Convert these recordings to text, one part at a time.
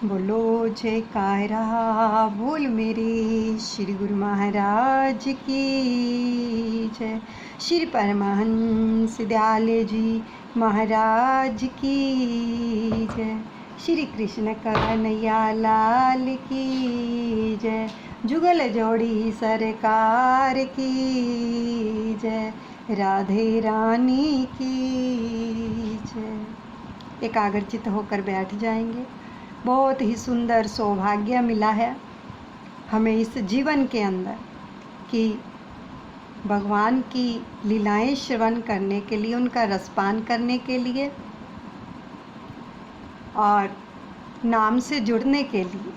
बोलो जयकारा बोल मेरे श्री गुरु महाराज की जय। श्री परमहंस दयाले जी महाराज की जय। श्री कृष्ण कन्हैया लाल की जय। जुगल जोड़ी सरकार की जय। राधे रानी की जय। एकाग्रचित होकर बैठ जाएंगे। बहुत ही सुंदर सौभाग्य मिला है हमें इस जीवन के अंदर कि भगवान की लीलाएं श्रवण करने के लिए, उनका रसपान करने के लिए और नाम से जुड़ने के लिए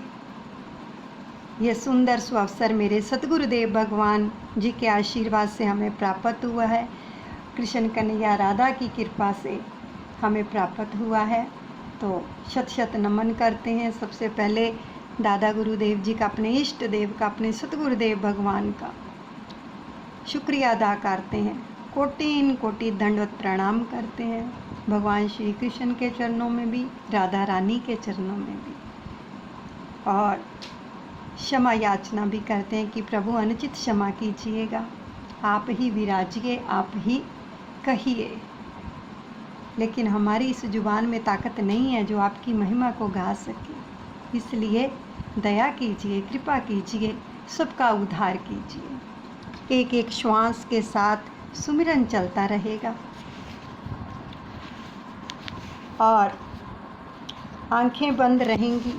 यह सुंदर सुअवसर मेरे सतगुरुदेव भगवान जी के आशीर्वाद से हमें प्राप्त हुआ है। कृष्ण कन्हैया राधा की कृपा से हमें प्राप्त हुआ है। तो शत शत नमन करते हैं। सबसे पहले दादा गुरुदेव जी का, अपने इष्ट देव का, अपने सतगुरुदेव भगवान का शुक्रिया अदा करते हैं। कोटि कोटि दंडवत प्रणाम करते हैं भगवान श्री कृष्ण के चरणों में भी, राधा रानी के चरणों में भी, और क्षमा याचना भी करते हैं कि प्रभु अनुचित क्षमा कीजिएगा। आप ही विराजिए, आप ही कहिए। लेकिन हमारी इस जुबान में ताकत नहीं है जो आपकी महिमा को गा सके। इसलिए दया कीजिए, कृपा कीजिए, सबका उद्धार कीजिए। एक एक श्वास के साथ सुमिरन चलता रहेगा और आंखें बंद रहेंगी।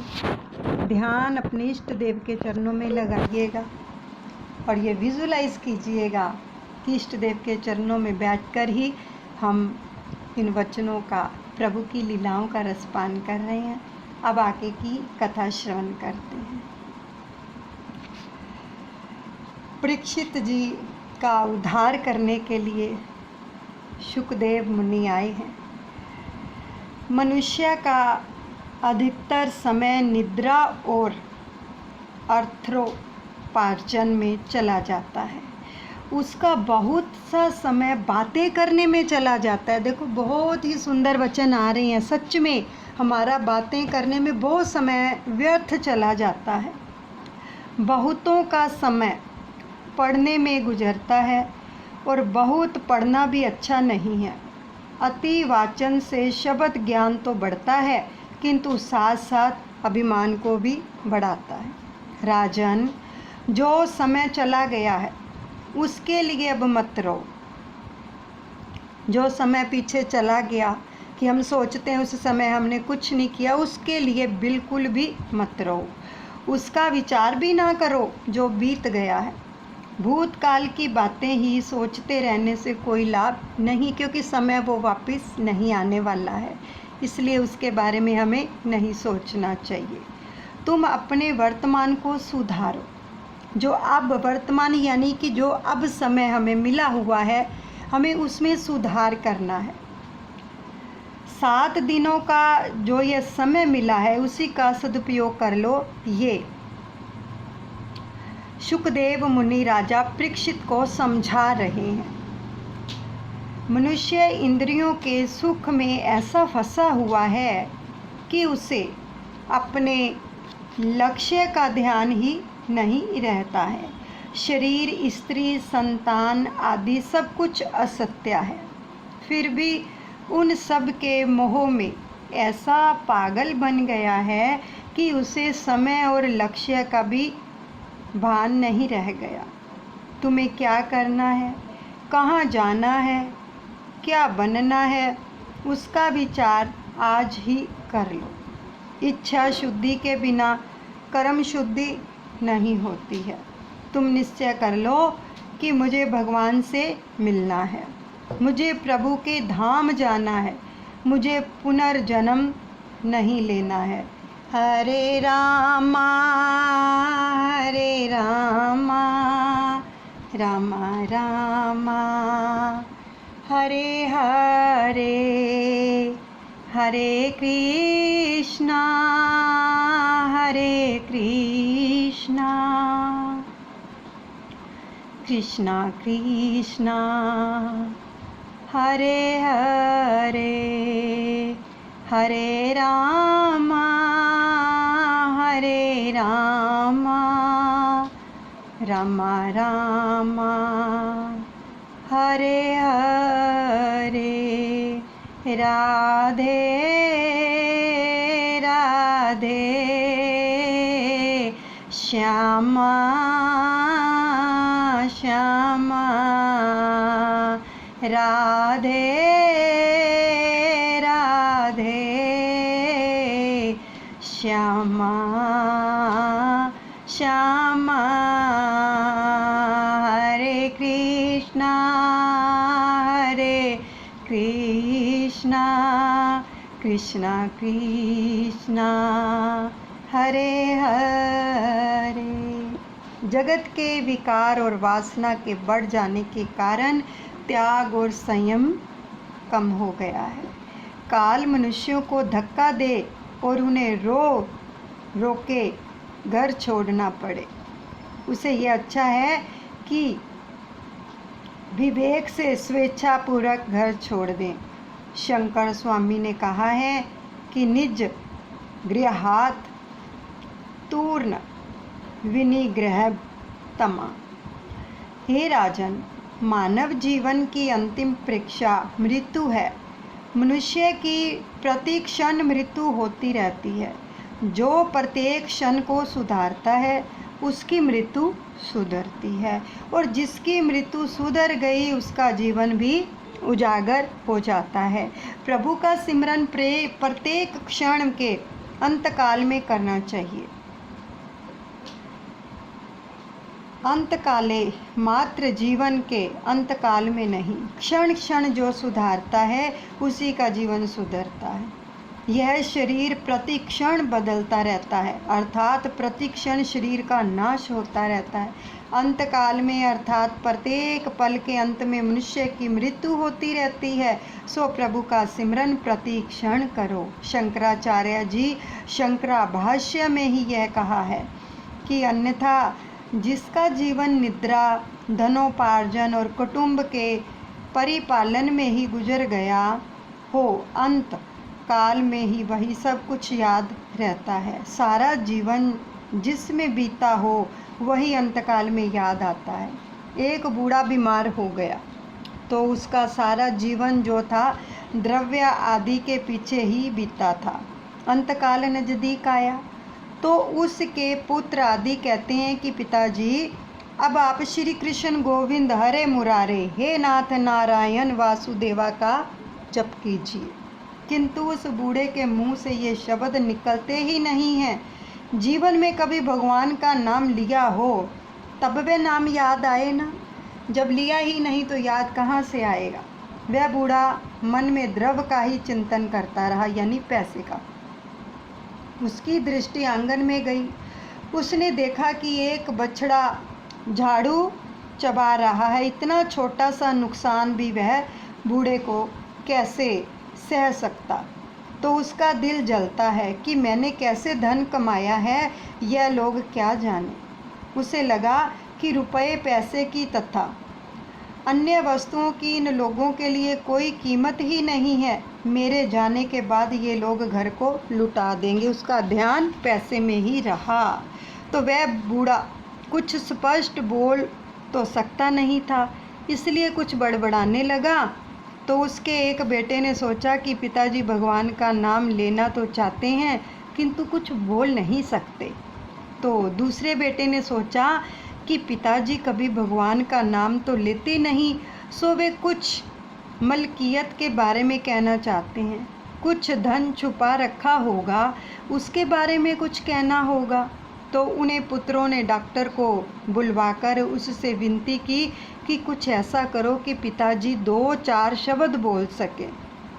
ध्यान अपने इष्ट देव के चरणों में लगाइएगा और ये विजुलाइज कीजिएगा कि इष्ट देव के चरणों में बैठकर ही हम इन वचनों का, प्रभु की लीलाओं का रसपान कर रहे हैं। अब आगे की कथा श्रवण करते हैं। परीक्षित जी का उद्धार करने के लिए शुकदेव मुनि आए हैं। मनुष्य का अधिकतर समय निद्रा और अर्थोपार्जन में चला जाता है। उसका बहुत सा समय बातें करने में चला जाता है। देखो, बहुत ही सुंदर वचन आ रहे हैं। सच में हमारा बातें करने में बहुत समय व्यर्थ चला जाता है। बहुतों का समय पढ़ने में गुजरता है और बहुत पढ़ना भी अच्छा नहीं है। अति वाचन से शब्द ज्ञान तो बढ़ता है किंतु साथ साथ अभिमान को भी बढ़ाता है। राजन, जो समय चला गया है उसके लिए अब मत रहो। जो समय पीछे चला गया कि हम सोचते हैं उस समय हमने कुछ नहीं किया, उसके लिए बिल्कुल भी मत रहो। उसका विचार भी ना करो जो बीत गया है। भूतकाल की बातें ही सोचते रहने से कोई लाभ नहीं, क्योंकि समय वो वापस नहीं आने वाला है। इसलिए उसके बारे में हमें नहीं सोचना चाहिए। तुम अपने वर्तमान को सुधारो। जो अब वर्तमान यानी कि जो अब समय हमें मिला हुआ है, हमें उसमें सुधार करना है। 7 दिनों का जो ये समय मिला है उसी का सदुपयोग कर लो। ये शुकदेव मुनि राजा परीक्षित को समझा रहे हैं। मनुष्य इंद्रियों के सुख में ऐसा फंसा हुआ है कि उसे अपने लक्ष्य का ध्यान ही नहीं रहता है। शरीर, स्त्री, संतान आदि सब कुछ असत्य है। फिर भी उन सब के मोह में ऐसा पागल बन गया है कि उसे समय और लक्ष्य का भी भान नहीं रह गया। तुम्हें क्या करना है, कहाँ जाना है, क्या बनना है, उसका विचार आज ही कर लो। इच्छा शुद्धि के बिना कर्म शुद्धि नहीं होती है। तुम निश्चय कर लो कि मुझे भगवान से मिलना है, मुझे प्रभु के धाम जाना है, मुझे पुनर्जन्म नहीं लेना है। हरे रामा रामा रामा हरे हरे, हरे कृष्णा कृष्णा कृष्णा हरे हरे, हरे रामा रामा रामा हरे हरे राधे राधे श्यामा श्यामा राधे राधे श्यामा श्यामा हरे कृष्णा कृष्णा कृष्णा हरे हरे। जगत के विकार और वासना के बढ़ जाने के कारण त्याग और संयम कम हो गया है। काल मनुष्यों को धक्का दे और उन्हें रोके घर छोड़ना पड़े, उसे ये अच्छा है कि विवेक से स्वेच्छापूर्वक घर छोड़ दें। शंकर स्वामी ने कहा है कि निज गृहात तूर्ण विनिग्रह तमा। हे राजन, मानव जीवन की अंतिम परीक्षा मृत्यु है। मनुष्य की प्रति क्षण मृत्यु होती रहती है। जो प्रत्येक क्षण को सुधारता है उसकी मृत्यु सुधरती है, और जिसकी मृत्यु सुधर गई उसका जीवन भी उजागर हो जाता है। प्रभु का सिमरन प्रत्येक क्षण के अंतकाल में करना चाहिए। अंतकाले मात्र, जीवन के अंतकाल में नहीं। क्षण क्षण जो सुधारता है उसी का जीवन सुधरता है। यह शरीर प्रति क्षण बदलता रहता है, अर्थात प्रति क्षण शरीर का नाश होता रहता है। अंतकाल में अर्थात प्रत्येक पल के अंत में मनुष्य की मृत्यु होती रहती है। सो प्रभु का सिमरन प्रति क्षण करो। शंकराचार्य जी शंकरा भाष्य में ही यह कहा है कि अन्यथा जिसका जीवन निद्रा, धनोपार्जन और कुटुंब के परिपालन में ही गुजर गया हो, अंत काल में ही वही सब कुछ याद रहता है। सारा जीवन जिसमें बीता हो वही अंतकाल में याद आता है। एक बूढ़ा बीमार हो गया तो उसका सारा जीवन जो था द्रव्य आदि के पीछे ही बीता था। अंतकाल नज़दीक आया तो उसके पुत्र आदि कहते हैं कि पिताजी, अब आप श्री कृष्ण गोविंद हरे मुरारे हे नाथ नारायण वासुदेवा का जप कीजिए। किंतु उस बूढ़े के मुंह से ये शब्द निकलते ही नहीं हैं। जीवन में कभी भगवान का नाम लिया हो तब वह नाम याद आए ना, जब लिया ही नहीं तो याद कहाँ से आएगा। वह बूढ़ा मन में द्रव्य का ही चिंतन करता रहा, यानी पैसे का। उसकी दृष्टि आंगन में गई। उसने देखा कि एक बछड़ा झाड़ू चबा रहा है। इतना छोटा सा नुकसान भी वह बूढ़े को कैसे सह सकता। तो उसका दिल जलता है कि मैंने कैसे धन कमाया है, यह लोग क्या जाने। उसे लगा कि रुपए पैसे की तथा अन्य वस्तुओं की इन लोगों के लिए कोई कीमत ही नहीं है। मेरे जाने के बाद ये लोग घर को लुटा देंगे। उसका ध्यान पैसे में ही रहा। तो वह बूढ़ा कुछ स्पष्ट बोल तो सकता नहीं था, इसलिए कुछ बड़बड़ाने लगा। तो उसके एक बेटे ने सोचा कि पिताजी भगवान का नाम लेना तो चाहते हैं किंतु कुछ बोल नहीं सकते। तो दूसरे बेटे ने सोचा कि पिताजी कभी भगवान का नाम तो लेते नहीं, सो वे कुछ मलकियत के बारे में कहना चाहते हैं। कुछ धन छुपा रखा होगा, उसके बारे में कुछ कहना होगा। तो उन्हें पुत्रों ने डॉक्टर को बुलवाकर उससे विनती की कि कुछ ऐसा करो कि पिताजी 2-4 शब्द बोल सकें।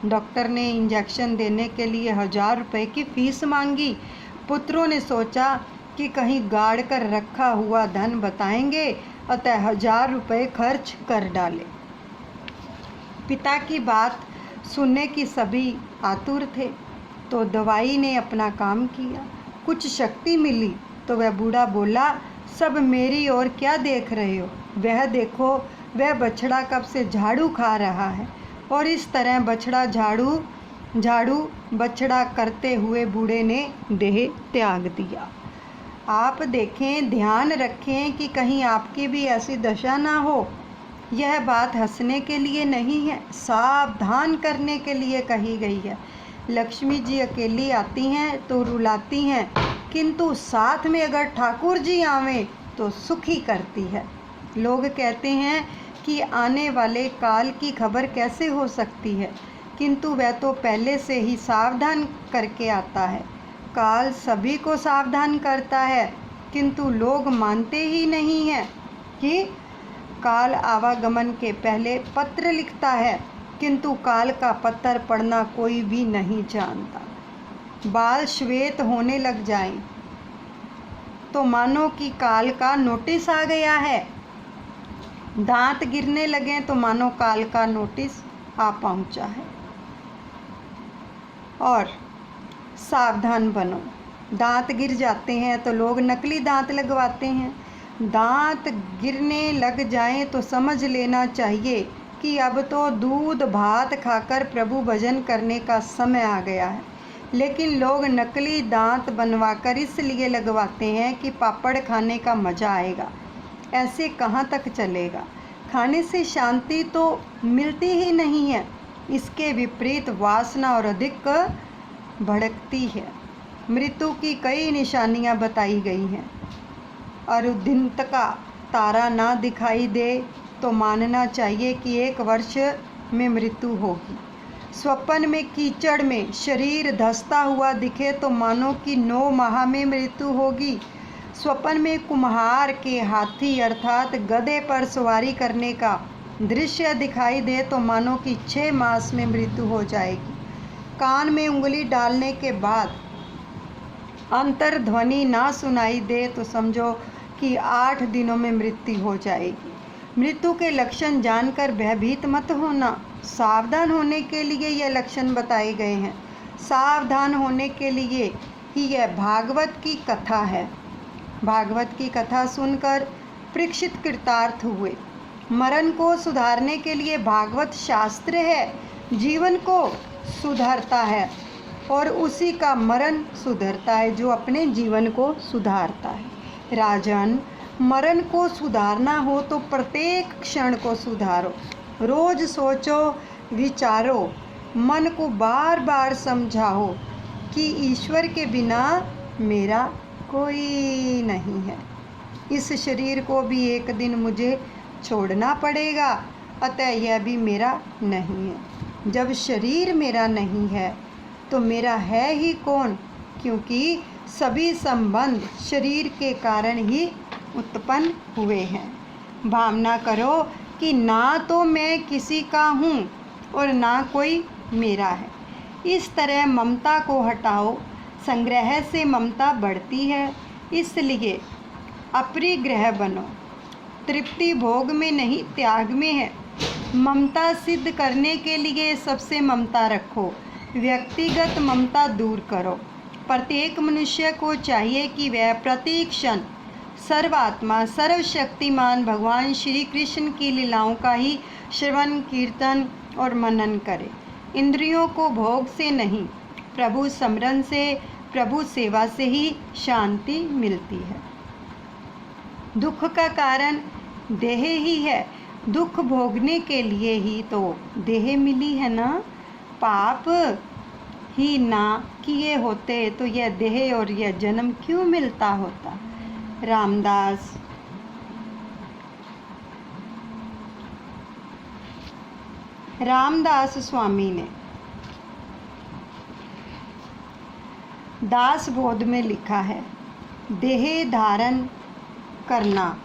डॉक्टर ने इंजेक्शन देने के लिए 1000 रुपये की फीस मांगी। पुत्रों ने सोचा कि कहीं गाड़ कर रखा हुआ धन बताएंगे, अतः 1000 रुपये खर्च कर डाले। पिता की बात सुनने की सभी आतुर थे। तो दवाई ने अपना काम किया, कुछ शक्ति मिली। तो वह बूढ़ा बोला, सब मेरी ओर क्या देख रहे हो? वह देखो, वह बछड़ा कब से झाड़ू खा रहा है। और इस तरह बछड़ा झाड़ू बछड़ा करते हुए बूढ़े ने देह त्याग दिया। आप देखें, ध्यान रखें कि कहीं आपकी भी ऐसी दशा ना हो। यह बात हंसने के लिए नहीं है, सावधान करने के लिए कही गई है। लक्ष्मी जी अकेली आती हैं तो रुलाती हैं, किंतु साथ में अगर ठाकुर जी आवें तो सुखी करती है। लोग कहते हैं कि आने वाले काल की खबर कैसे हो सकती है, किंतु वह तो पहले से ही सावधान करके आता है। काल सभी को सावधान करता है, किंतु लोग मानते ही नहीं हैं कि काल आवागमन के पहले पत्र लिखता है, किंतु काल का पत्र पढ़ना कोई भी नहीं जानता। बाल श्वेत होने लग जाएं तो मानो कि काल का नोटिस आ गया है। दांत गिरने लगें तो मानो काल का नोटिस आ पहुंचा है। और सावधान बनो। दांत गिर जाते हैं तो लोग नकली दांत लगवाते हैं। दांत गिरने लग जाएं तो समझ लेना चाहिए कि अब तो दूध भात खाकर प्रभु भजन करने का समय आ गया है। लेकिन लोग नकली दांत बनवाकर इसलिए लगवाते हैं कि पापड़ खाने का मज़ा आएगा। ऐसे कहाँ तक चलेगा? खाने से शांति तो मिलती ही नहीं है, इसके विपरीत वासना और अधिक भड़कती है। मृत्यु की कई निशानियाँ बताई गई हैं। अरुदिंत का तारा ना दिखाई दे तो मानना चाहिए कि 1 वर्ष में मृत्यु होगी। स्वप्न में कीचड़ में शरीर धंसता हुआ दिखे तो मानो कि 9 माह में मृत्यु होगी। स्वप्न में कुम्हार के हाथी अर्थात गधे पर सवारी करने का दृश्य दिखाई दे तो मानो कि 6 मास में मृत्यु हो जाएगी। कान में उंगली डालने के बाद अंतर्ध्वनि ना सुनाई दे तो समझो कि 8 दिनों में मृत्यु हो जाएगी। मृत्यु के लक्षण जानकर भयभीत मत होना। सावधान होने के लिए यह लक्षण बताए गए हैं। सावधान होने के लिए ही यह भागवत की कथा है। भागवत की कथा सुनकर परीक्षित कृतार्थ हुए। मरण को सुधारने के लिए भागवत शास्त्र है, जीवन को सुधारता है और उसी का मरण सुधरता है जो अपने जीवन को सुधारता है। राजन, मरण को सुधारना हो तो प्रत्येक क्षण को सुधारो। रोज सोचो, विचारो, मन को बार बार समझाओ कि ईश्वर के बिना मेरा कोई नहीं है। इस शरीर को भी एक दिन मुझे छोड़ना पड़ेगा, अतः यह भी मेरा नहीं है। जब शरीर मेरा नहीं है तो मेरा है ही कौन, क्योंकि सभी संबंध शरीर के कारण ही उत्पन्न हुए हैं। भावना करो कि ना तो मैं किसी का हूँ और ना कोई मेरा है। इस तरह ममता को हटाओ। संग्रह से ममता बढ़ती है, इसलिए अपरिग्रह बनो। तृप्ति भोग में नहीं, त्याग में है। ममता सिद्ध करने के लिए सबसे ममता रखो। व्यक्तिगत ममता दूर करो। प्रत्येक मनुष्य को चाहिए कि वह प्रति क्षण सर्वात्मा सर्वशक्तिमान भगवान श्री कृष्ण की लीलाओं का ही श्रवण, कीर्तन और मनन करे। इंद्रियों को भोग से नहीं, प्रभु स्मरण से, प्रभु सेवा से ही शांति मिलती है। दुख का कारण देह ही है। दुख भोगने के लिए ही तो देह मिली है ना। पाप ही ना किए होते तो यह देह और यह जन्म क्यों मिलता होता। रामदास स्वामी ने दास बोध में लिखा है, देह धारण करना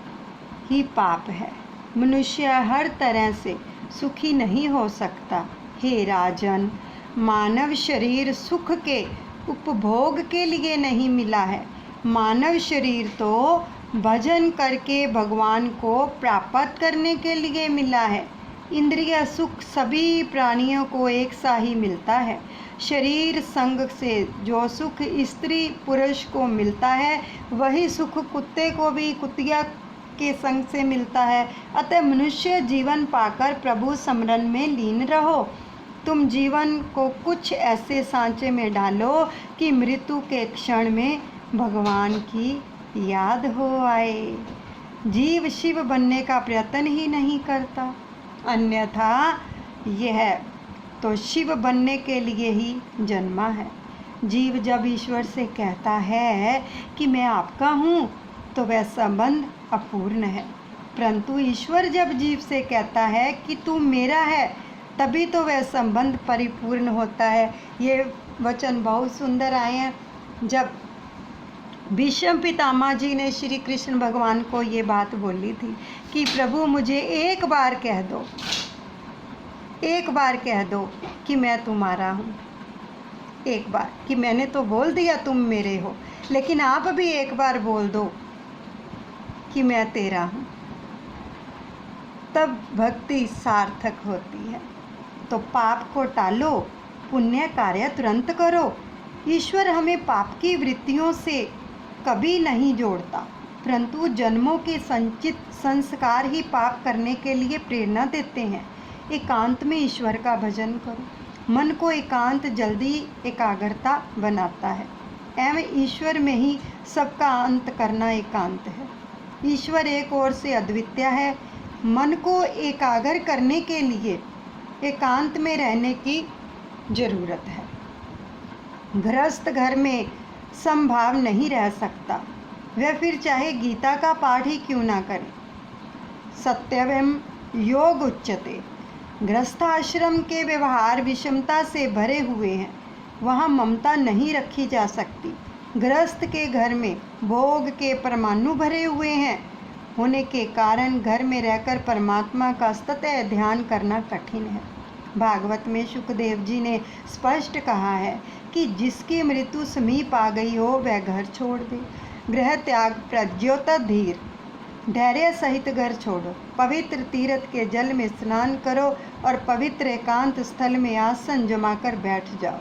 ही पाप है। मनुष्य हर तरह से सुखी नहीं हो सकता। हे राजन, मानव शरीर सुख के उपभोग के लिए नहीं मिला है। मानव शरीर तो भजन करके भगवान को प्राप्त करने के लिए मिला है। इंद्रिय सुख सभी प्राणियों को एक सा ही मिलता है। शरीर संग से जो सुख स्त्री पुरुष को मिलता है, वही सुख कुत्ते को भी कुतिया के संग से मिलता है। अतः मनुष्य जीवन पाकर प्रभु स्मरण में लीन रहो। तुम जीवन को कुछ ऐसे सांचे में डालो कि मृत्यु के क्षण में भगवान की याद हो आए। जीव शिव बनने का प्रयत्न ही नहीं करता, अन्यथा यह तो शिव बनने के लिए ही जन्मा है। जीव जब ईश्वर से कहता है कि मैं आपका हूँ, तो वह संबंध अपूर्ण है, परंतु ईश्वर जब जीव से कहता है कि तू मेरा है, तभी तो वह संबंध परिपूर्ण होता है। ये वचन बहुत सुंदर आए हैं। जब भीष्म पितामह जी ने श्री कृष्ण भगवान को ये बात बोली थी कि प्रभु मुझे एक बार कह दो, एक बार कह दो कि मैं तुम्हारा हूँ, एक बार कि मैंने तो बोल दिया तुम मेरे हो, लेकिन आप भी एक बार बोल दो कि मैं तेरा हूँ, तब भक्ति सार्थक होती है। तो पाप को टालो, पुण्य कार्य तुरंत करो। ईश्वर हमें पाप की वृत्तियों से कभी नहीं जोड़ता, परंतु जन्मों के संचित संस्कार ही पाप करने के लिए प्रेरणा देते हैं। एकांत में ईश्वर का भजन करो। मन को एकांत जल्दी एकाग्रता बनाता है, एवं ईश्वर में ही सबका अंत करना एकांत है। ईश्वर एक ओर से अद्वितीय है। मन को एकाग्र करने के लिए एकांत में रहने की जरूरत है। गृहस्थ घर में समभाव नहीं रह सकता, वह फिर चाहे गीता का पाठ ही क्यों ना करे। सत्यवम योग उच्यते। गृहस्थाश्रम के व्यवहार विषमता से भरे हुए हैं, वहाँ ममता नहीं रखी जा सकती। गृहस्थ के घर में भोग के परमाणु भरे हुए हैं होने के कारण घर में रहकर परमात्मा का सतत ध्यान करना कठिन है। भागवत में शुकदेव जी ने स्पष्ट कहा है कि जिसकी मृत्यु समीप आ गई हो वह घर छोड़ दे। गृह त्याग प्रज्योत धीर, धैर्य सहित घर छोड़ो। पवित्र तीर्थ के जल में स्नान करो और पवित्र एकांत स्थल में आसन जमाकर बैठ जाओ।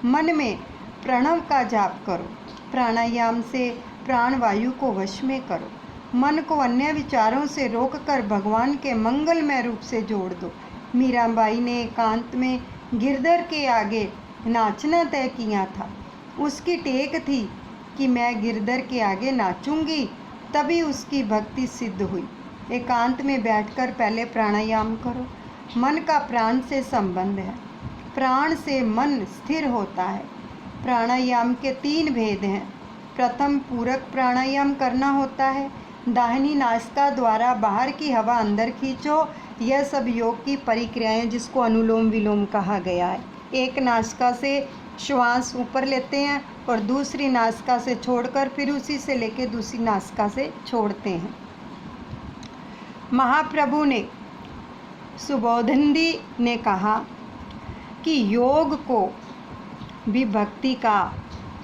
मन में प्रणव का जाप करो। प्राणायाम से प्राणवायु को वश में करो। मन को अन्य विचारों से रोककर भगवान के मंगलमय रूप से जोड़ दो। मीराबाई ने एकांत में गिरधर के आगे नाचना तय किया था। उसकी टेक थी कि मैं गिरधर के आगे नाचूंगी, तभी उसकी भक्ति सिद्ध हुई। एकांत में बैठकर पहले प्राणायाम करो। मन का प्राण से संबंध है, प्राण से मन स्थिर होता है। प्राणायाम के 3 भेद हैं। प्रथम पूरक प्राणायाम करना होता है। दाहिनी नासिका द्वारा बाहर की हवा अंदर खींचो। यह सब योग की प्रक्रियाएं जिसको अनुलोम विलोम कहा गया है। एक नासिका से श्वास ऊपर लेते हैं और दूसरी नासिका से छोड़कर फिर उसी से लेके दूसरी नासिका से छोड़ते हैं। महाप्रभु ने सुबोधनदी ने कहा कि योग को भी भक्ति का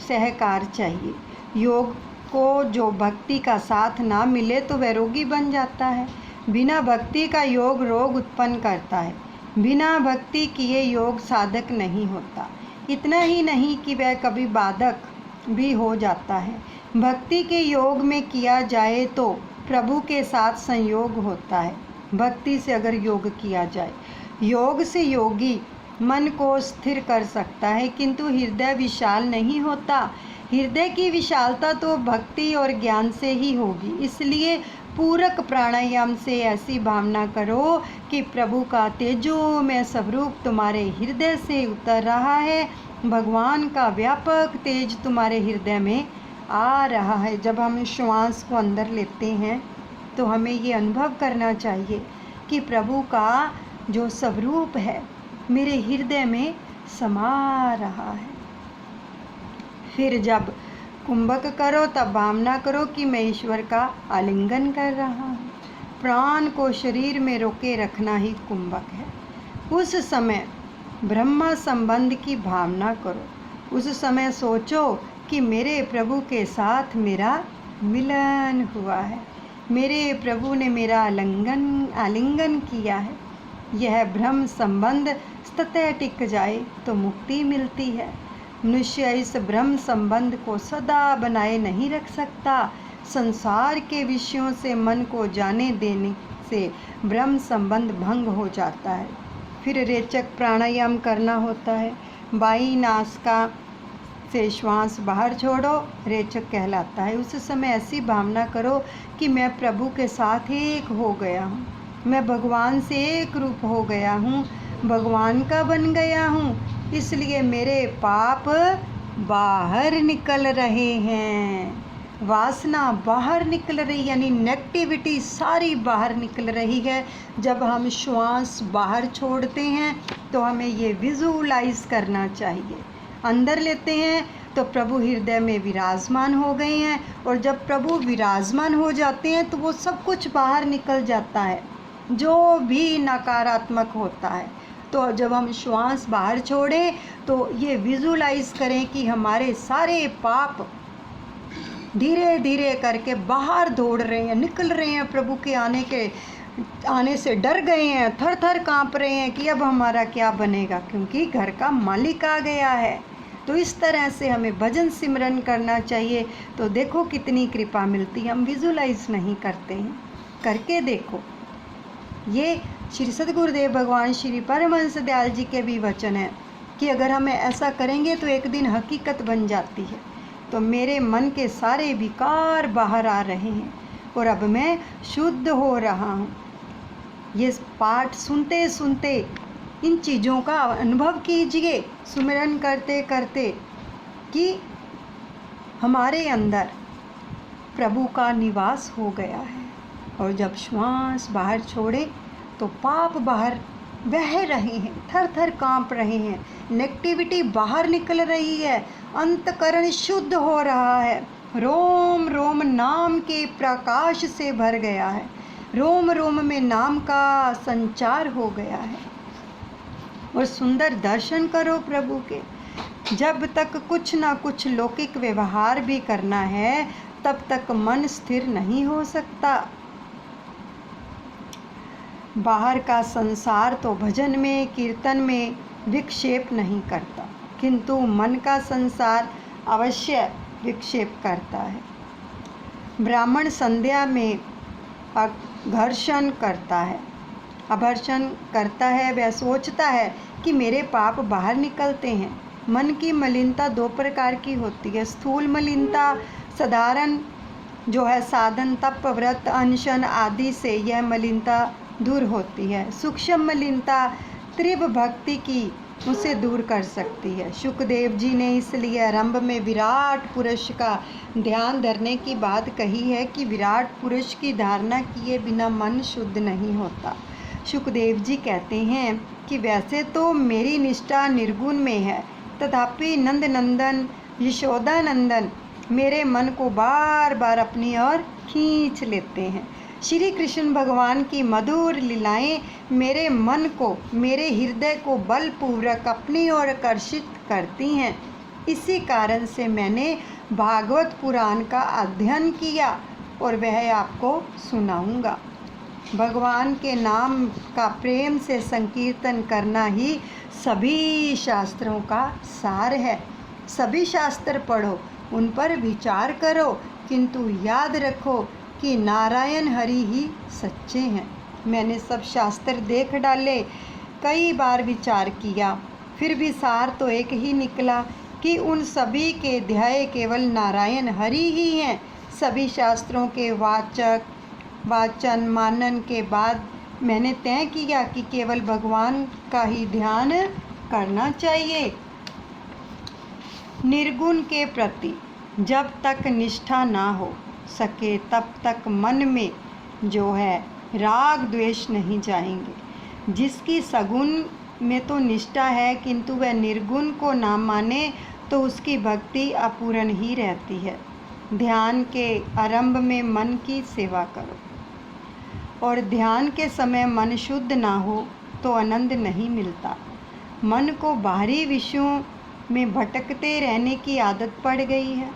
सहकार चाहिए। योग को जो भक्ति का साथ ना मिले तो वह रोगी बन जाता है। बिना भक्ति का योग रोग उत्पन्न करता है। बिना भक्ति किए योग साधक नहीं होता। इतना ही नहीं कि वह कभी बाधक भी हो जाता है। भक्ति के योग में किया जाए तो प्रभु के साथ संयोग होता है। भक्ति से अगर योग किया जाए, योग से योगी मन को स्थिर कर सकता है, किंतु हृदय विशाल नहीं होता। हृदय की विशालता तो भक्ति और ज्ञान से ही होगी। इसलिए पूरक प्राणायाम से ऐसी भावना करो कि प्रभु का तेजोमय स्वरूप तुम्हारे हृदय से उतर रहा है। भगवान का व्यापक तेज तुम्हारे हृदय में आ रहा है। जब हम श्वास को अंदर लेते हैं तो हमें ये अनुभव करना चाहिए कि प्रभु का जो स्वरूप है मेरे हृदय में समा रहा है। फिर जब कुंभक करो तब भावना करो कि मैं ईश्वर का आलिंगन कर रहा हूँ। प्राण को शरीर में रोके रखना ही कुंभक है। उस समय ब्रह्म संबंध की भावना करो। उस समय सोचो कि मेरे प्रभु के साथ मेरा मिलन हुआ है, मेरे प्रभु ने मेरा आलिंगन किया है। यह ब्रह्म संबंध सतत टिक जाए तो मुक्ति मिलती है। मनुष्य इस ब्रह्म संबंध को सदा बनाए नहीं रख सकता। संसार के विषयों से मन को जाने देने से ब्रह्म संबंध भंग हो जाता है। फिर रेचक प्राणायाम करना होता है। बाई नासिका से श्वास बाहर छोड़ो, रेचक कहलाता है। उस समय ऐसी भावना करो कि मैं प्रभु के साथ एक हो गया हूँ, मैं भगवान से एक रूप हो गया हूँ, भगवान का बन गया हूँ, इसलिए मेरे पाप बाहर निकल रहे हैं, वासना बाहर निकल रही, यानी नेगेटिविटी सारी बाहर निकल रही है। जब हम श्वास बाहर छोड़ते हैं तो हमें ये विजुअलाइज करना चाहिए। अंदर लेते हैं तो प्रभु हृदय में विराजमान हो गए हैं, और जब प्रभु विराजमान हो जाते हैं तो वो सब कुछ बाहर निकल जाता है जो भी नकारात्मक होता है। तो जब हम श्वास बाहर छोड़ें तो ये विजुअलाइज करें कि हमारे सारे पाप धीरे धीरे करके बाहर दौड़ रहे हैं, निकल रहे हैं, प्रभु के आने से डर गए हैं, थर थर काँप रहे हैं कि अब हमारा क्या बनेगा, क्योंकि घर का मालिक आ गया है। तो इस तरह से हमें भजन सिमरन करना चाहिए। तो देखो कितनी कृपा मिलती है, हम विजुअलाइज नहीं करते हैं, करके देखो। ये श्री सद्गुरुदेव भगवान श्री परमहंस दयाल जी के भी वचन है कि अगर हम ऐसा करेंगे तो एक दिन हकीकत बन जाती है। तो मेरे मन के सारे विकार बाहर आ रहे हैं और अब मैं शुद्ध हो रहा हूँ। ये पाठ सुनते सुनते इन चीज़ों का अनुभव कीजिए, सुमिरन करते करते, कि हमारे अंदर प्रभु का निवास हो गया है। और जब श्वास बाहर छोड़े तो पाप बाहर बह रहे हैं, थर थर काँप रहे हैं, नेगेटिविटी बाहर निकल रही है, अंतकरण शुद्ध हो रहा है, रोम रोम नाम के प्रकाश से भर गया है, रोम रोम में नाम का संचार हो गया है। और सुंदर दर्शन करो प्रभु के। जब तक कुछ ना कुछ लौकिक व्यवहार भी करना है तब तक मन स्थिर नहीं हो सकता। बाहर का संसार तो भजन में कीर्तन में विक्षेप नहीं करता, किंतु मन का संसार अवश्य विक्षेप करता है। ब्राह्मण संध्या में घर्षण करता है, अभर्षण करता है। वह सोचता है कि मेरे पाप बाहर निकलते हैं। मन की मलिनता दो प्रकार की होती है। स्थूल मलिनता साधारण जो है साधन तप व्रत अनशन आदि से यह मलिनता दूर होती है। सूक्ष्म मलिनता तीव्र भक्ति की उसे दूर कर सकती है। शुकदेव जी ने इसलिए आरंभ में विराट पुरुष का ध्यान धरने की बात कही है कि विराट पुरुष की धारणा किए बिना मन शुद्ध नहीं होता। शुकदेव जी कहते हैं कि वैसे तो मेरी निष्ठा निर्गुण में है, तथापि नंद नंदन यशोदा नंदन मेरे मन को बार बार अपनी ओर खींच लेते हैं। श्री कृष्ण भगवान की मधुर लीलाएं मेरे मन को, मेरे हृदय को बलपूर्वक अपनी ओर आकर्षित करती हैं। इसी कारण से मैंने भागवत पुराण का अध्ययन किया और वह आपको सुनाऊंगा। भगवान के नाम का प्रेम से संकीर्तन करना ही सभी शास्त्रों का सार है। सभी शास्त्र पढ़ो, उन पर विचार करो, किंतु याद रखो कि नारायण हरि ही सच्चे हैं। मैंने सब शास्त्र देख डाले, कई बार विचार किया, फिर भी सार तो एक ही निकला कि उन सभी के ध्येय केवल नारायण हरि ही हैं। सभी शास्त्रों के वाचन मानन के बाद मैंने तय किया कि केवल भगवान का ही ध्यान करना चाहिए। निर्गुण के प्रति जब तक निष्ठा ना हो सके तब तक मन में जो है राग द्वेष नहीं जाएंगे। जिसकी सगुण में तो निष्ठा है किंतु वह निर्गुण को ना माने तो उसकी भक्ति अपूर्ण ही रहती है। ध्यान के आरंभ में मन की सेवा करो, और ध्यान के समय मन शुद्ध ना हो तो आनंद नहीं मिलता। मन को बाहरी विषयों में भटकते रहने की आदत पड़ गई है।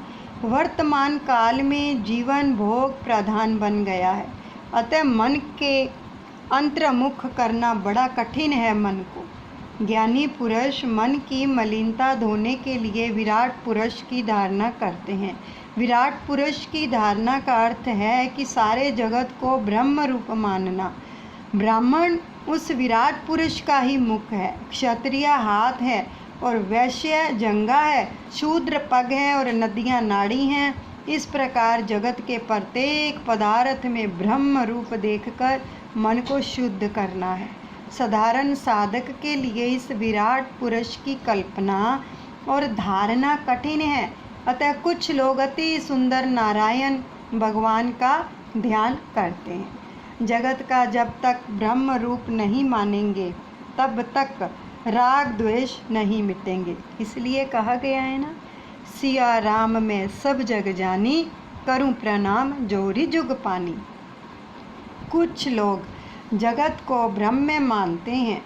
वर्तमान काल में जीवन भोग प्रधान बन गया है, अतः मन के अंतर्मुख करना बड़ा कठिन है। मन को ज्ञानी पुरुष मन की मलिनता धोने के लिए विराट पुरुष की धारणा करते हैं। विराट पुरुष की धारणा का अर्थ है कि सारे जगत को ब्रह्म रूप मानना। ब्राह्मण उस विराट पुरुष का ही मुख है, क्षत्रिय हाथ है और वैश्य जंगा है, शूद्र पग है और नदियाँ नाड़ी हैं। इस प्रकार जगत के प्रत्येक पदार्थ में ब्रह्म रूप देखकर मन को शुद्ध करना है। साधारण साधक के लिए इस विराट पुरुष की कल्पना और धारणा कठिन है। अतः कुछ लोग अति सुंदर नारायण भगवान का ध्यान करते हैं। जगत का जब तक ब्रह्म रूप नहीं मानेंगे तब तक राग द्वेष नहीं मिटेंगे। इसलिए कहा गया है ना, सिया राम में सब जग जानी, करूं प्रणाम जोरी जुग पानी। कुछ लोग जगत को ब्रह्म मानते हैं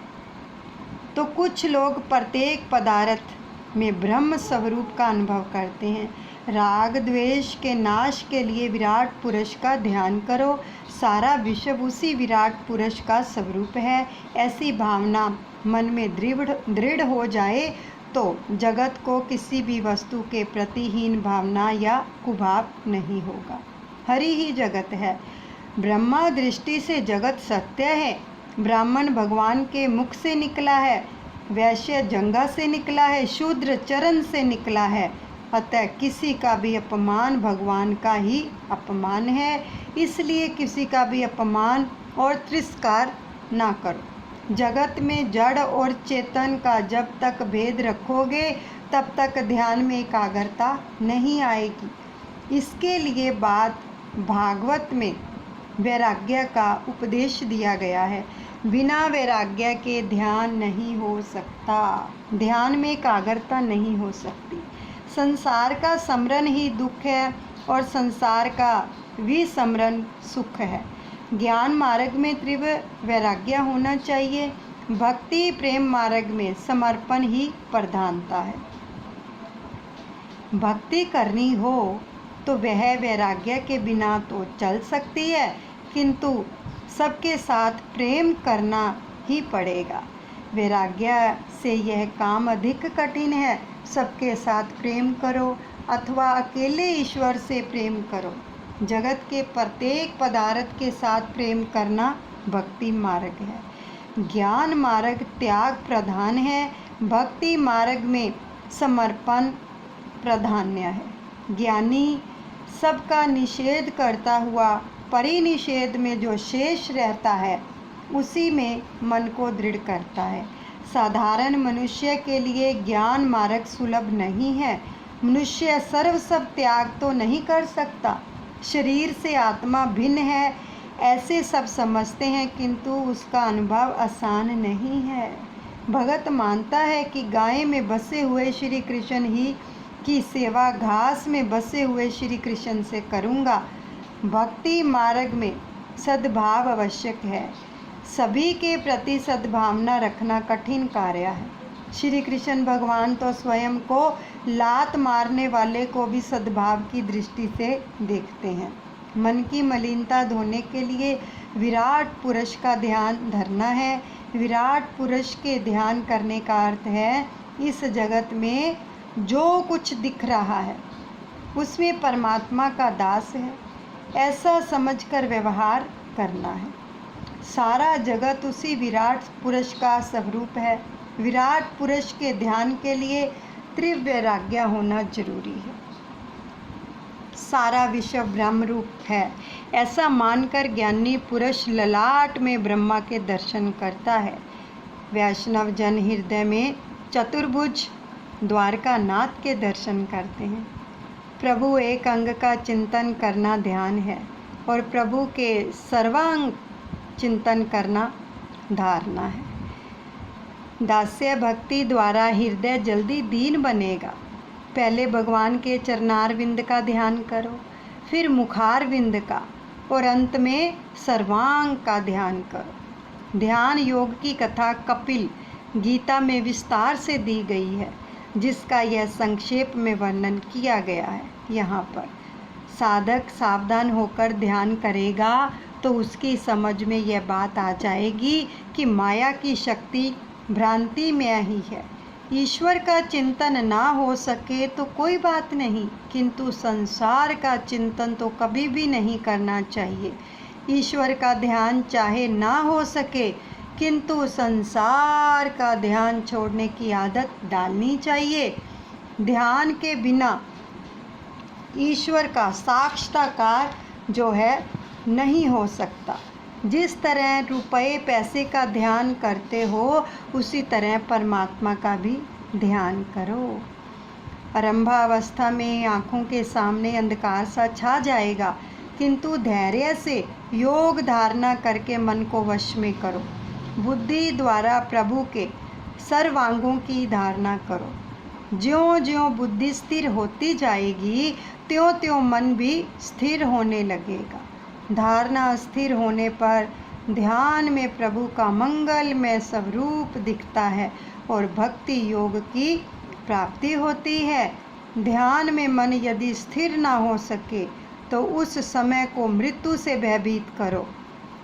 तो कुछ लोग प्रत्येक पदार्थ में ब्रह्म स्वरूप का अनुभव करते हैं। राग द्वेष के नाश के लिए विराट पुरुष का ध्यान करो। सारा विश्व उसी विराट पुरुष का स्वरूप है। ऐसी भावना मन में दृढ़ हो जाए तो जगत को किसी भी वस्तु के प्रति हीन भावना या कुभाव नहीं होगा। हरि ही जगत है। ब्रह्मा दृष्टि से जगत सत्य है। ब्राह्मण भगवान के मुख से निकला है, वैश्य जंगा से निकला है, शूद्र चरण से निकला है। अतः किसी का भी अपमान भगवान का ही अपमान है। इसलिए किसी का भी अपमान और तिरस्कार ना करो। जगत में जड़ और चेतन का जब तक भेद रखोगे तब तक ध्यान में एकाग्रता नहीं आएगी। इसके लिए बात भागवत में वैराग्य का उपदेश दिया गया है। बिना वैराग्य के ध्यान नहीं हो सकता, ध्यान में एकाग्रता नहीं हो सकती। संसार का स्मरण ही दुख है और संसार का विस्मरण सुख है। ज्ञान मार्ग में तीव्र वैराग्य होना चाहिए। भक्ति प्रेम मार्ग में समर्पण ही प्रधानता है। भक्ति करनी हो तो वह वैराग्य के बिना तो चल सकती है, किंतु सबके साथ प्रेम करना ही पड़ेगा। वैराग्य से यह काम अधिक कठिन है। सबके साथ प्रेम करो अथवा अकेले ईश्वर से प्रेम करो। जगत के प्रत्येक पदार्थ के साथ प्रेम करना भक्ति मार्ग है। ज्ञान मार्ग त्याग प्रधान है। भक्ति मार्ग में समर्पण प्राधान्य है। ज्ञानी सबका निषेध करता हुआ परिनिषेध में जो शेष रहता है उसी में मन को दृढ़ करता है। साधारण मनुष्य के लिए ज्ञान मार्ग सुलभ नहीं है। मनुष्य सर्वस्व त्याग तो नहीं कर सकता। शरीर से आत्मा भिन्न है ऐसे सब समझते हैं, किंतु उसका अनुभव आसान नहीं है। भगत मानता है कि गाय में बसे हुए श्री कृष्ण ही की सेवा घास में बसे हुए श्री कृष्ण से करूँगा। भक्ति मार्ग में सद्भाव आवश्यक है। सभी के प्रति सद्भावना रखना कठिन कार्य है। श्री कृष्ण भगवान तो स्वयं को लात मारने वाले को भी सद्भाव की दृष्टि से देखते हैं। मन की मलिनता धोने के लिए विराट पुरुष का ध्यान धरना है। विराट पुरुष के ध्यान करने का अर्थ है इस जगत में जो कुछ दिख रहा है उसमें परमात्मा का दास है, ऐसा समझकर व्यवहार करना है। सारा जगत उसी विराट पुरुष का स्वरूप है। विराट पुरुष के ध्यान के लिए तीव्र वैराग्य होना जरूरी है। सारा विश्व ब्रह्म रूप है ऐसा मानकर ज्ञानी पुरुष ललाट में ब्रह्मा के दर्शन करता है। वैष्णव जन हृदय में चतुर्भुज द्वारका नाथ के दर्शन करते हैं। प्रभु एक अंग का चिंतन करना ध्यान है और प्रभु के सर्वांग चिंतन करना धारणा है। दास्य भक्ति द्वारा हृदय जल्दी दीन बनेगा। पहले भगवान के चरणारविंद का ध्यान करो, फिर मुखारविंद का और अंत में सर्वांग का ध्यान करो। ध्यान योग की कथा कपिल गीता में विस्तार से दी गई है, जिसका यह संक्षेप में वर्णन किया गया है। यहाँ पर साधक सावधान होकर ध्यान करेगा तो उसकी समझ में यह बात आ जाएगी कि माया की शक्ति भ्रांति में ही है। ईश्वर का चिंतन ना हो सके तो कोई बात नहीं, किंतु संसार का चिंतन तो कभी भी नहीं करना चाहिए। ईश्वर का ध्यान चाहे ना हो सके किंतु संसार का ध्यान छोड़ने की आदत डालनी चाहिए। ध्यान के बिना ईश्वर का साक्षात्कार जो है नहीं हो सकता। जिस तरह रुपए पैसे का ध्यान करते हो, उसी तरह परमात्मा का भी ध्यान करो। आरंभावस्था में आँखों के सामने अंधकार सा छा जाएगा, किंतु धैर्य से योग धारणा करके मन को वश में करो। बुद्धि द्वारा प्रभु के सर्वांगों की धारणा करो। ज्यों ज्यों बुद्धि स्थिर होती जाएगी, त्यों त्यों मन भी स्थिर होने लगेगा। धारणा स्थिर होने पर ध्यान में प्रभु का मंगलमय स्वरूप दिखता है और भक्ति योग की प्राप्ति होती है। ध्यान में मन यदि स्थिर ना हो सके तो उस समय को मृत्यु से भयभीत करो,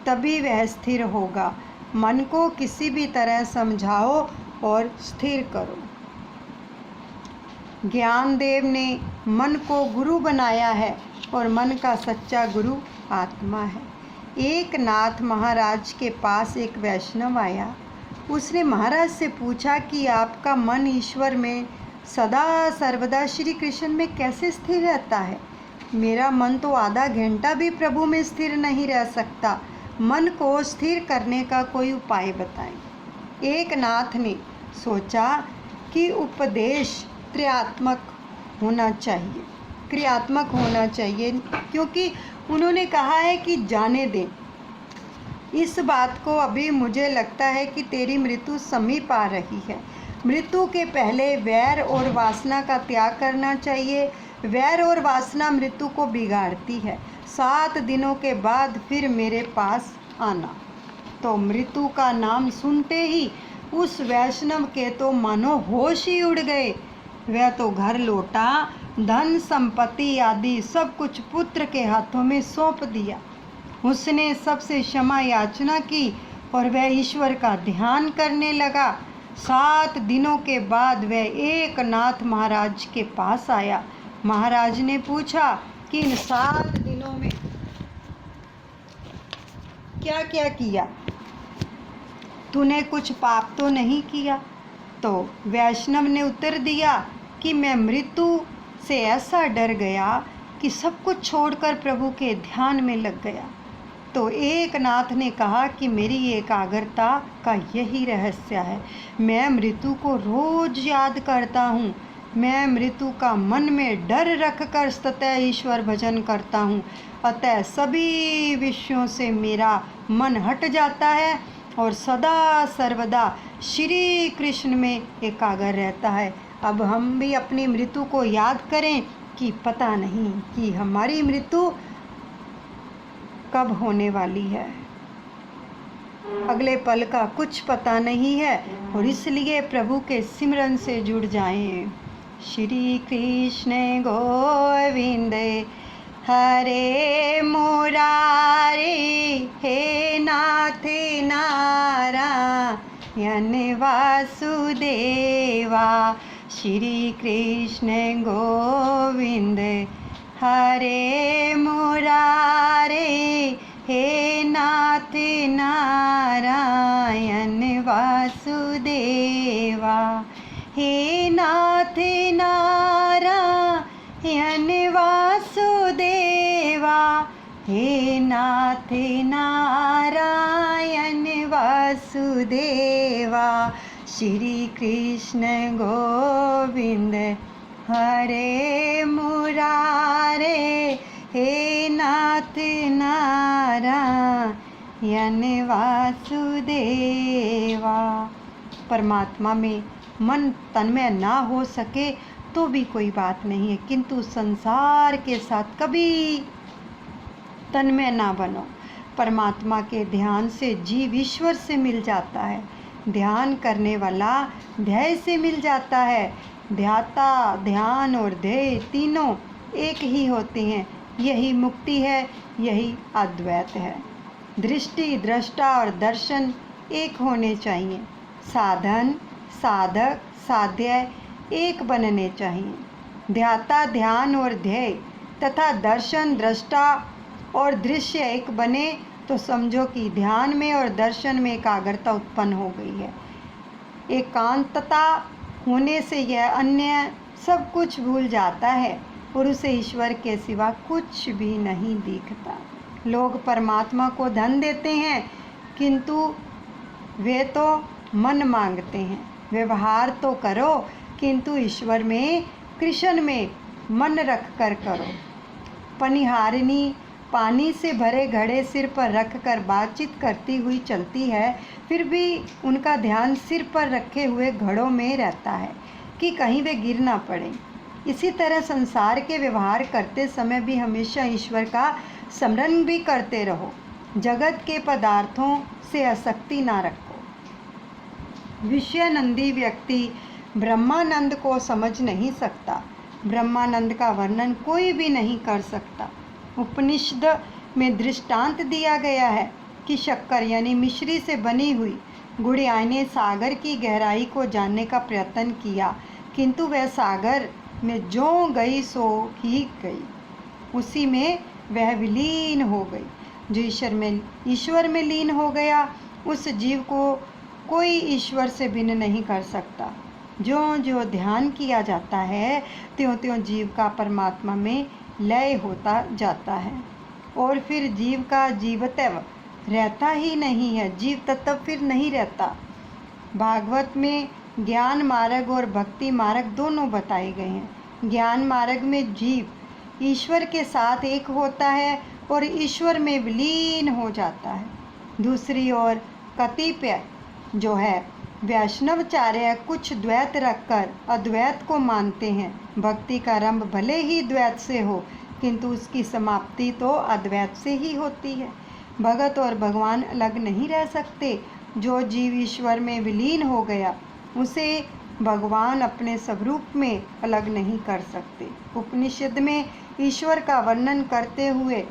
तभी वह स्थिर होगा। मन को किसी भी तरह समझाओ और स्थिर करो। ज्ञानदेव ने मन को गुरु बनाया है और मन का सच्चा गुरु आत्मा है। एक नाथ महाराज के पास एक वैष्णव आया। उसने महाराज से पूछा कि आपका मन ईश्वर में सदा सर्वदा श्री कृष्ण में कैसे स्थिर रहता है? मेरा मन तो आधा घंटा भी प्रभु में स्थिर नहीं रह सकता। मन को स्थिर करने का कोई उपाय बताएं। एक नाथ ने सोचा कि उपदेश क्रियात्मक होना चाहिए, क्योंकि उन्होंने कहा है कि जाने दें इस बात को। अभी मुझे लगता है कि तेरी मृत्यु समीप आ रही है। मृत्यु के पहले वैर और वासना का त्याग करना चाहिए। वैर और वासना मृत्यु को बिगाड़ती है। 7 दिनों के बाद फिर मेरे पास आना। तो मृत्यु का नाम सुनते ही उस वैष्णव के तो मानो होश ही उड़ गए। वह तो घर लौटा, धन संपत्ति आदि सब कुछ पुत्र के हाथों में सौंप दिया। उसने सबसे क्षमा याचना की और वह ईश्वर का ध्यान करने लगा। 7 दिनों के बाद वह एक नाथ महाराज के पास आया। महाराज ने पूछा कि इन 7 दिनों में क्या क्या किया? तूने कुछ पाप तो नहीं किया? तो वैष्णव ने उत्तर दिया कि मैं मृत्यु से ऐसा डर गया कि सब कुछ छोड़कर प्रभु के ध्यान में लग गया। तो एक नाथ ने कहा कि मेरी एकाग्रता का यही रहस्य है। मैं मृत्यु को रोज याद करता हूँ। मैं मृत्यु का मन में डर रखकर सतत ईश्वर भजन करता हूँ। अतः सभी विषयों से मेरा मन हट जाता है और सदा सर्वदा श्री कृष्ण में एकाग्र रहता है। अब हम भी अपनी मृत्यु को याद करें कि पता नहीं कि हमारी मृत्यु कब होने वाली है। अगले पल का कुछ पता नहीं है और इसलिए प्रभु के सिमरन से जुड़ जाएं। श्री कृष्ण गोविंद हरे मुरारी, हे नाथ नारायण वासुदेवा। श्री कृष्ण गोविंद हरे मुरारे, हे नाथ नारायण वासुदेवा। हे नाथ नारायण वासुदेवा, हे नाथ नारायण वासुदेवा। श्री कृष्ण गोविंद हरे मुरारे, हे नाथ नारायण वासुदेवा। परमात्मा में मन तन्मय ना हो सके तो भी कोई बात नहीं है, किंतु संसार के साथ कभी तन्मय ना बनो। परमात्मा के ध्यान से जीव ईश्वर से मिल जाता है। ध्यान करने वाला ध्येय से मिल जाता है। ध्याता, ध्यान और ध्येय तीनों एक ही होते हैं। यही मुक्ति है, यही अद्वैत है। दृष्टि, दृष्टा और दर्शन एक होने चाहिए। साधन, साधक, साध्य एक बनने चाहिए। ध्याता, ध्यान और ध्येय तथा दर्शन, दृष्टा और दृश्य एक बने तो समझो कि ध्यान में और दर्शन में एकाग्रता उत्पन्न हो गई है। एकांतता होने से यह अन्य सब कुछ भूल जाता है और उसे ईश्वर के सिवा कुछ भी नहीं दिखता। लोग परमात्मा को धन देते हैं, किंतु वे तो मन मांगते हैं। व्यवहार तो करो, किंतु ईश्वर में, कृष्ण में मन रख कर करो। पनिहारिणी पानी से भरे घड़े सिर पर रखकर बातचीत करती हुई चलती है, फिर भी उनका ध्यान सिर पर रखे हुए घड़ों में रहता है कि कहीं वे गिर ना पड़े। इसी तरह संसार के व्यवहार करते समय भी हमेशा ईश्वर का स्मरण भी करते रहो। जगत के पदार्थों से आसक्ति ना रखो। विषयानंदी व्यक्ति ब्रह्मानंद को समझ नहीं सकता। ब्रह्मानंद का वर्णन कोई भी नहीं कर सकता। उपनिषद में दृष्टांत दिया गया है कि शक्कर यानी मिश्री से बनी हुई गुड़िया ने सागर की गहराई को जानने का प्रयत्न किया, किंतु वह सागर में जो गई सो ही गई, उसी में वह विलीन हो गई। जो ईश्वर में लीन हो गया, उस जीव को कोई ईश्वर से भिन्न नहीं कर सकता। जो जो ध्यान किया जाता है, त्यों त्यों जीव का परमात्मा में लय होता जाता है और फिर जीव का जीवत्व रहता ही नहीं है। जीव तत्व फिर नहीं रहता। भागवत में ज्ञान मार्ग और भक्ति मार्ग दोनों बताए गए हैं। ज्ञान मार्ग में जीव ईश्वर के साथ एक होता है और ईश्वर में विलीन हो जाता है। दूसरी ओर कतिपय जो है वैष्णवाचार्य कुछ द्वैत रखकर अद्वैत को मानते हैं। भक्ति का आरंभ भले ही द्वैत से हो, किंतु उसकी समाप्ति तो अद्वैत से ही होती है। भगत और भगवान अलग नहीं रह सकते। जो जीव ईश्वर में विलीन हो गया, उसे भगवान अपने स्वरूप में अलग नहीं कर सकते। उपनिषद में ईश्वर का वर्णन करते हुए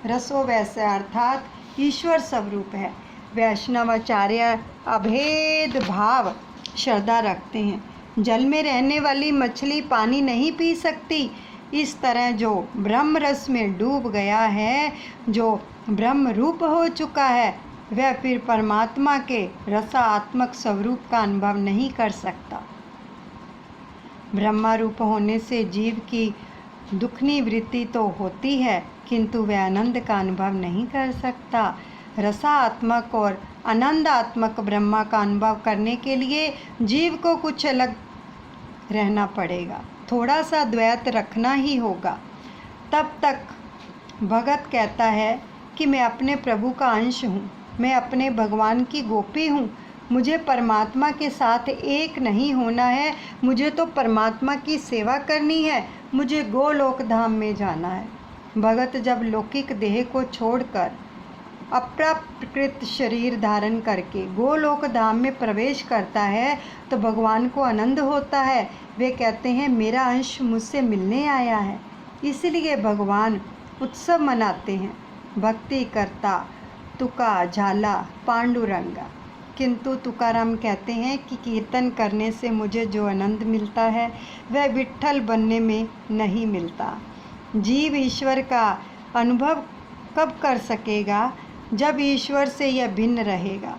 रसो वैसे अर्थात ईश्वर स्वरूप है। वैष्णवाचार्य अभेद भाव श्रद्धा रखते हैं। जल में रहने वाली मछली पानी नहीं पी सकती। इस तरह जो ब्रह्म रस में डूब गया है, जो ब्रह्म रूप हो चुका है, वह फिर परमात्मा के रसात्मक स्वरूप का अनुभव नहीं कर सकता। ब्रह्मा रूप होने से जीव की दुखनी वृत्ति तो होती है, किंतु वह आनंद का अनुभव नहीं कर सकता। रसात्मक और आनंदात्मक ब्रह्मा का अनुभव करने के लिए जीव को कुछ अलग रहना पड़ेगा, थोड़ा सा द्वैत रखना ही होगा। तब तक भगत कहता है कि मैं अपने प्रभु का अंश हूँ, मैं अपने भगवान की गोपी हूँ, मुझे परमात्मा के साथ एक नहीं होना है, मुझे तो परमात्मा की सेवा करनी है, मुझे गोलोक धाम में जाना है। भगत जब लौकिक देह को छोड़कर अप्राकृत शरीर धारण करके गोलोक धाम में प्रवेश करता है तो भगवान को आनंद होता है। वे कहते हैं मेरा अंश मुझसे मिलने आया है, इसलिए भगवान उत्सव मनाते हैं। भक्ति करता तुका झाला पांडुरंगा, किंतु तुकाराम कहते हैं कि कीर्तन करने से मुझे जो आनंद मिलता है वह विट्ठल बनने में नहीं मिलता। जीव ईश्वर का अनुभव कब कर सकेगा? जब ईश्वर से यह भिन्न रहेगा,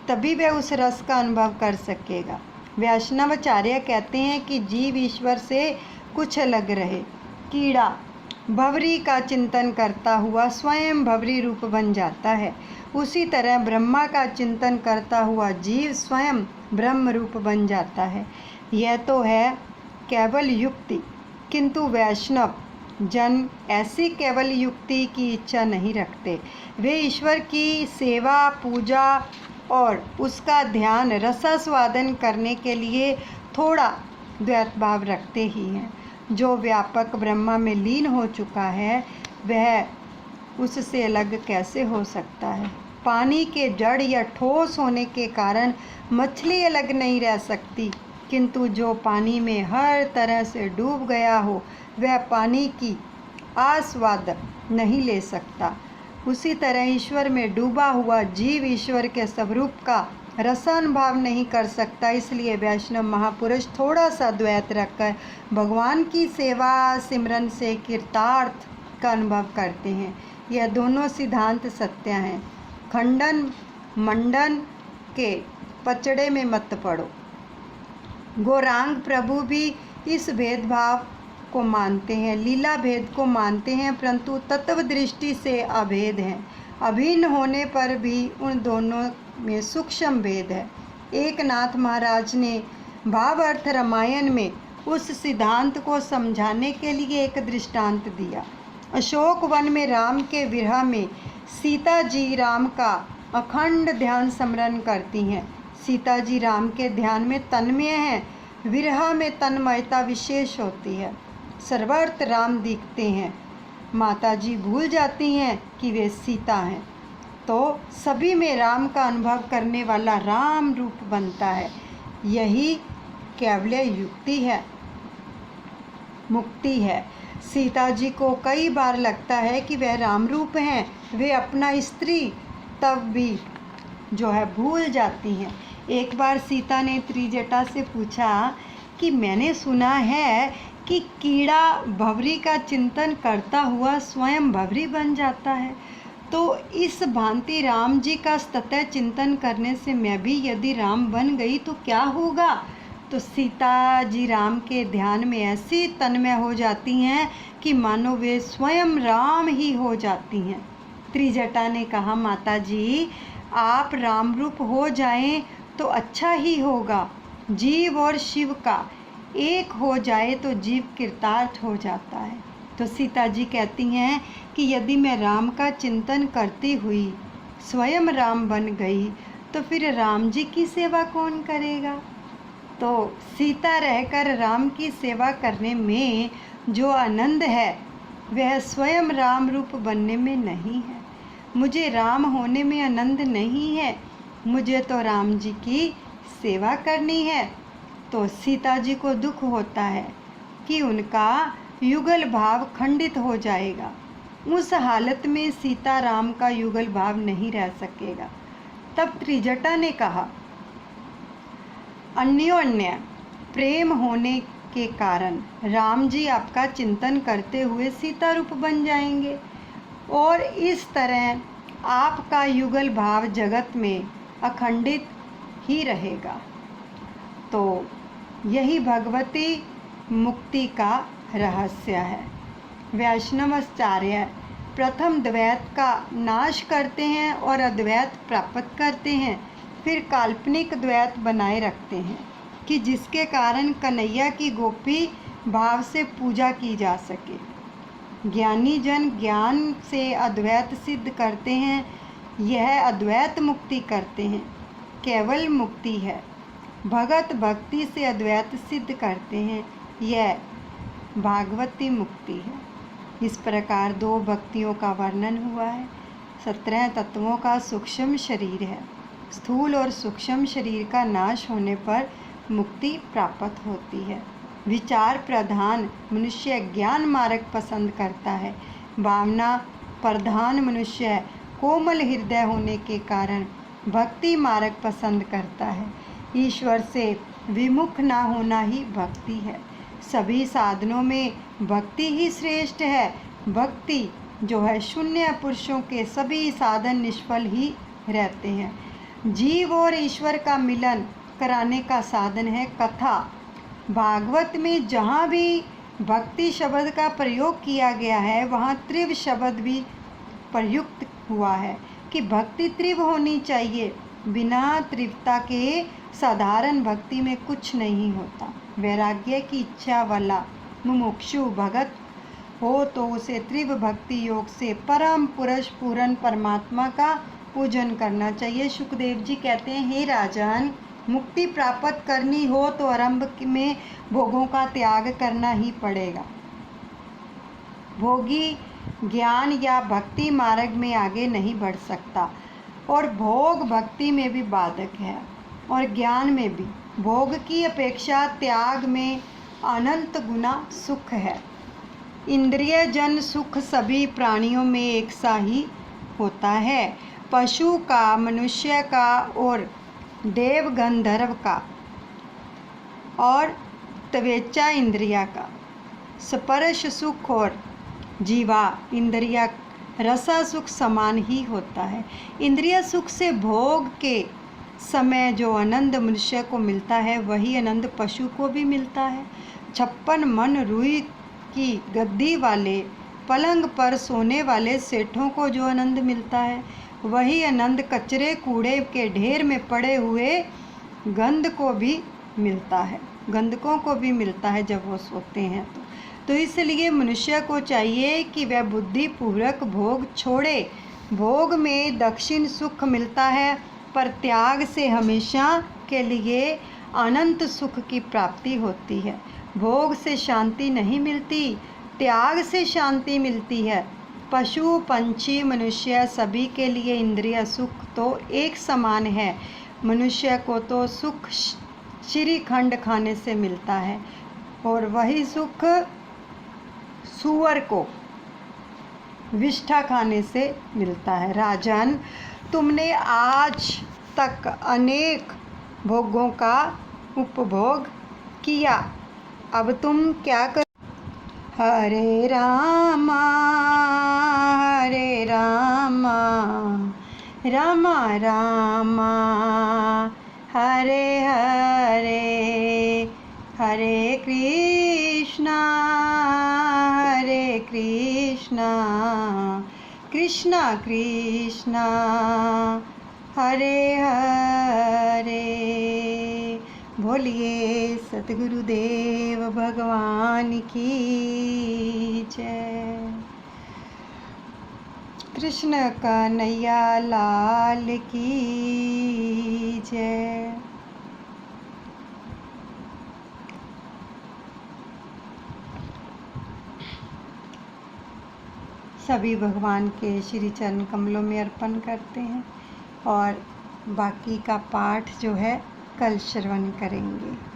तभी वह उस रस का अनुभव कर सकेगा। वैष्णवाचार्य कहते हैं कि जीव ईश्वर से कुछ अलग रहे। कीड़ा भंवरी का चिंतन करता हुआ स्वयं भंवरी रूप बन जाता है, उसी तरह ब्रह्मा का चिंतन करता हुआ जीव स्वयं ब्रह्म रूप बन जाता है। यह तो है केवल युक्ति, किंतु वैष्णव जन ऐसी केवल युक्ति की इच्छा नहीं रखते। वे ईश्वर की सेवा, पूजा और उसका ध्यान रसास्वादन करने के लिए थोड़ा द्वैत भाव रखते ही हैं। जो व्यापक ब्रह्मा में लीन हो चुका है, वह उससे अलग कैसे हो सकता है? पानी के जड़ या ठोस होने के कारण मछली अलग नहीं रह सकती, किंतु जो पानी में हर तरह से डूब गया हो, वह पानी की आस्वाद नहीं ले सकता। उसी तरह ईश्वर में डूबा हुआ जीव ईश्वर के स्वरूप का रसानुभव नहीं कर सकता। इसलिए वैष्णव महापुरुष थोड़ा सा द्वैत रखकर भगवान की सेवा सिमरन से कृतार्थ का अनुभव करते हैं। यह दोनों सिद्धांत सत्य हैं। खंडन मंडन के पचड़े में मत पड़ो। गौरांग प्रभु भी इस भेदभाव को मानते हैं, लीला भेद को मानते हैं, परंतु तत्व दृष्टि से अभेद हैं। अभिन्न होने पर भी उन दोनों में सूक्ष्म भेद है। एकनाथ महाराज ने भाव अर्थ रामायण में उस सिद्धांत को समझाने के लिए एक दृष्टांत दिया। अशोक वन में राम के विरह में सीता जी राम का अखंड ध्यान स्मरण करती हैं। सीता जी राम के ध्यान में तन्मय हैं, विरह में तन्मयता विशेष होती है। सर्वत्र राम दिखते हैं, माता जी भूल जाती हैं कि वे सीता हैं, तो सभी में राम का अनुभव करने वाला राम रूप बनता है। यही केवल युक्ति है, मुक्ति है। सीता जी को कई बार लगता है कि वह राम रूप हैं, वे अपना स्त्री तब भी जो है भूल जाती हैं। एक बार सीता ने त्रिजटा से पूछा कि मैंने सुना है कि कीड़ा भंवरी का चिंतन करता हुआ स्वयं भंवरी बन जाता है, तो इस भांति राम जी का सतत चिंतन करने से मैं भी यदि राम बन गई तो क्या होगा। तो सीता जी राम के ध्यान में ऐसी तन्मय हो जाती हैं कि मानो वे स्वयं राम ही हो जाती हैं। त्रिजटा ने कहा, माता जी आप राम रूप हो जाएं तो अच्छा ही होगा। जीव और शिव का एक हो जाए तो जीव कृतार्थ हो जाता है। तो सीता जी कहती हैं कि यदि मैं राम का चिंतन करती हुई स्वयं राम बन गई तो फिर राम जी की सेवा कौन करेगा। तो सीता रहकर राम की सेवा करने में जो आनंद है वह स्वयं राम रूप बनने में नहीं है। मुझे राम होने में आनंद नहीं है, मुझे तो राम जी की सेवा करनी है। तो सीता जी को दुख होता है कि उनका युगल भाव खंडित हो जाएगा। उस हालत में सीता राम का युगल भाव नहीं रह सकेगा। तब त्रिजटा ने कहा, अन्योन्य प्रेम होने के कारण राम जी आपका चिंतन करते हुए सीता रूप बन जाएंगे और इस तरह आपका युगल भाव जगत में अखंडित ही रहेगा। तो यही भगवती मुक्ति का रहस्य है। वैष्णवाचार्य प्रथम द्वैत का नाश करते हैं और अद्वैत प्राप्त करते हैं, फिर काल्पनिक द्वैत बनाए रखते हैं कि जिसके कारण कन्हैया की गोपी भाव से पूजा की जा सके। ज्ञानी जन ज्ञान से अद्वैत सिद्ध करते हैं, यह अद्वैत मुक्ति करते हैं, केवल मुक्ति है। भगत भक्ति से अद्वैत सिद्ध करते हैं, यह भागवती मुक्ति है। इस प्रकार दो भक्तियों का वर्णन हुआ है। 17 तत्वों का सूक्ष्म शरीर है। स्थूल और सूक्ष्म शरीर का नाश होने पर मुक्ति प्राप्त होती है। विचार प्रधान मनुष्य ज्ञान मार्ग पसंद करता है। भावना प्रधान मनुष्य कोमल हृदय होने के कारण भक्ति मार्ग पसंद करता है। ईश्वर से विमुख ना होना ही भक्ति है। सभी साधनों में भक्ति ही श्रेष्ठ है। भक्ति जो है शून्य पुरुषों के सभी साधन निष्फल ही रहते हैं। जीव और ईश्वर का मिलन कराने का साधन है कथा। भागवत में जहाँ भी भक्ति शब्द का प्रयोग किया गया है वहाँ त्रिव शब्द भी प्रयुक्त हुआ है कि भक्ति त्रिव होनी चाहिए। बिना त्रिवता के साधारण भक्ति में कुछ नहीं होता। वैराग्य की इच्छा वाला मुमुक्षु भगत हो तो उसे त्रिव भक्ति योग से परम पुरुष पूर्ण परमात्मा का पूजन करना चाहिए। सुखदेव जी कहते हैं, हे राजन, मुक्ति प्राप्त करनी हो तो आरंभ में भोगों का त्याग करना ही पड़ेगा। भोगी ज्ञान या भक्ति मार्ग में आगे नहीं बढ़ सकता और भोग भक्ति में भी बाधक है और ज्ञान में भी। भोग की अपेक्षा त्याग में अनंत गुना सुख है। इंद्रिय जन सुख सभी प्राणियों में एक सा ही होता है। पशु का, मनुष्य का और देव गंधर्व का और त्वचा इंद्रिया का। स्पर्श सुख और जीवा इंद्रिया रसा सुख समान ही होता है। इंद्रिय सुख से भोग के समय जो आनंद मनुष्य को मिलता है वही आनंद पशु को भी मिलता है। 56 मन रुई की गद्दी वाले पलंग पर सोने वाले सेठों को जो आनंद मिलता है वही आनंद कचरे कूड़े के ढेर में पड़े हुए गंधकों को भी मिलता है जब वो सोते हैं तो इसलिए मनुष्य को चाहिए कि वह बुद्धिपूर्वक भोग छोड़े। भोग में दक्षिण सुख मिलता है पर त्याग से हमेशा के लिए अनंत सुख की प्राप्ति होती है। भोग से शांति नहीं मिलती, त्याग से शांति मिलती है। पशु पंछी मनुष्य सभी के लिए इंद्रिय सुख तो एक समान है। मनुष्य को तो सुख श्रीखंड खाने से मिलता है और वही सुख सूअर को विष्ठा खाने से मिलता है। राजन, तुमने आज तक अनेक भोगों का उपभोग किया, अब तुम क्या कर। हरे रामा रामा रामा हरे हरे, हरे कृष्णा कृष्णा कृष्णा हरे हरे। बोलिए सतगुरुदेव भगवान की जय। कृष्ण कन्हैया लाल की जय। सभी भगवान के श्री चरण कमलों में अर्पण करते हैं और बाकी का पाठ जो है कल श्रवण करेंगे।